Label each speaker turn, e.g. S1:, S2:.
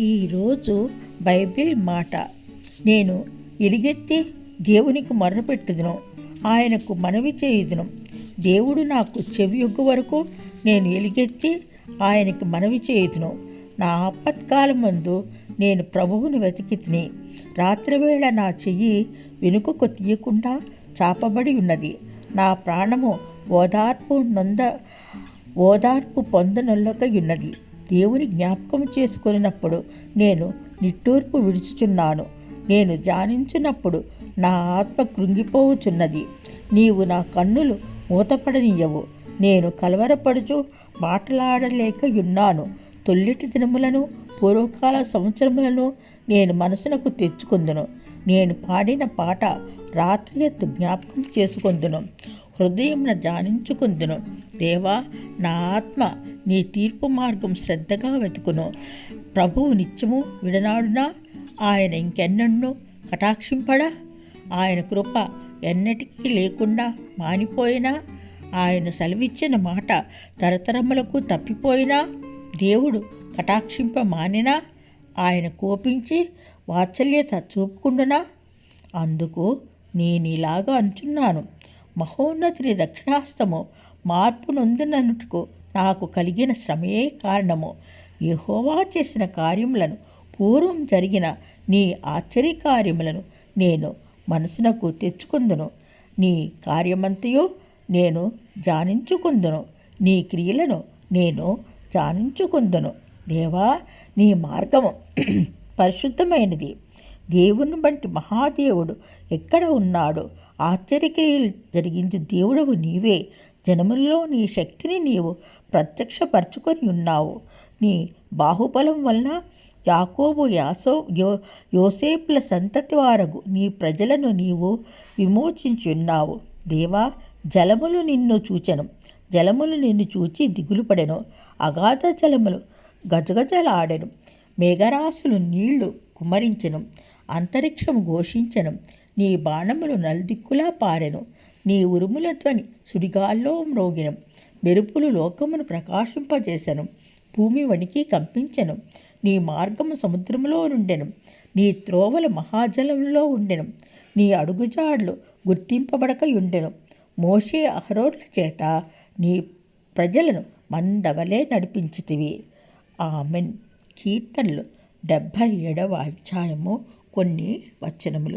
S1: ఈరోజు బైబిల్ మాట. నేను ఎలుగెత్తి దేవునికి మొర్రపెట్టుదును, ఆయనకు మనవి చేయుదును. దేవుడు నాకు చెవియొగ్గు వరకు నేను ఎలుగెత్తి ఆయనకి మనవి చేయుదును. నా ఆపత్కాలమందు నేను ప్రభువుని వెతికితిని. రాత్రివేళ నా చెయ్యి వెనుకకు తీయకుండా చాపబడి ఉన్నది. నా ప్రాణము ఓదార్పు పొందనొల్లకయున్నది. దేవుని జ్ఞాపకం చేసుకున్నప్పుడు నేను నిట్టూర్పు విడుచుచున్నాను. నేను ధ్యానించినప్పుడు నా ఆత్మ కృంగిపోవుచున్నది. నీవు నా కన్నులు మూతపడనీయవు. నేను కలవరపడుచు మాట్లాడలేకయున్నాను. తొల్లిటి దినములను పూర్వకాల సంవత్సరములను నేను మనసునకు తెచ్చుకొందును. నేను పాడిన పాట రాత్రి ఎత్తు జ్ఞాపకం చేసుకొందును, హృదయమున ధ్యానించుకొందును. దేవా, నా ఆత్మ నీ తీర్పు మార్గం శ్రద్ధగా వెతుకును. ప్రభువు నిత్యము విడనాడునా? ఆయన ఇంకెన్నెన్నో కటాక్షింపడా? ఆయన కృప ఎన్నటికీ లేకుండా మానిపోయినా? ఆయన సెలవిచ్చిన మాట తరతరములకు తప్పిపోయినా? దేవుడు కటాక్షింప మానినా? ఆయన కోపించి వాత్సల్యత చూపుకుండునా? అందుకు నేనిలాగా అంటున్నాను, మహోన్నతుని దక్షిణాస్తము మార్పు నొందినట్టుకు నాకు కలిగిన శ్రమయే కారణము. యెహోవా చేసిన కార్యములను, పూర్వం జరిగిన నీ ఆశ్చర్యకార్యములను నేను మనసునకు తెచ్చుకుందును. నీ కార్యమంతయు నేను ధ్యానించుకుందును, నీ క్రియలను నేను ధ్యానించుకుందును. దేవా, నీ మార్గము పరిశుద్ధమైనది. దేవుని బట్టి మహాదేవుడు ఎక్కడ ఉన్నాడు? ఆశ్చర్యక్రియలు జరిగించు దేవుడవు నీవే. జనములలో నీ శక్తిని నీవు ప్రత్యక్షపరచుకొని ఉన్నావు. నీ బాహుబలం వలన యాకోబు యోసేపుల సంతతి వారగు నీ ప్రజలను నీవు విమోచించున్నావు. దేవా, జలములు నిన్ను చూచెను. జలములు నిన్ను చూచి దిగులుపడెను. అగాధ జలములు గజగజలాడెను. మేఘరాశులు నీళ్లు కుమ్మరించెను. అంతరిక్షం ఘోషించెను. నీ బాణములు నలుదిక్కులా పారెను. నీ ఉరుముల ధ్వని సుడిగాల్లో మ్రోగెను. మెరుపులు లోకమును ప్రకాశింపజేసెను. భూమి వణికి కంపించెను. నీ మార్గము సముద్రములో నుండెను. నీ త్రోవలు మహాజలంలో ఉండెను. నీ అడుగుజాడ్లు గుర్తింపబడకయుండెను. మోషే అహరోన్ల చేత నీ ప్రజలను మందవలే నడిపించితివి. ఆమెన్. కీర్తనలు 77వ అధ్యాయము కొన్ని వచనములు.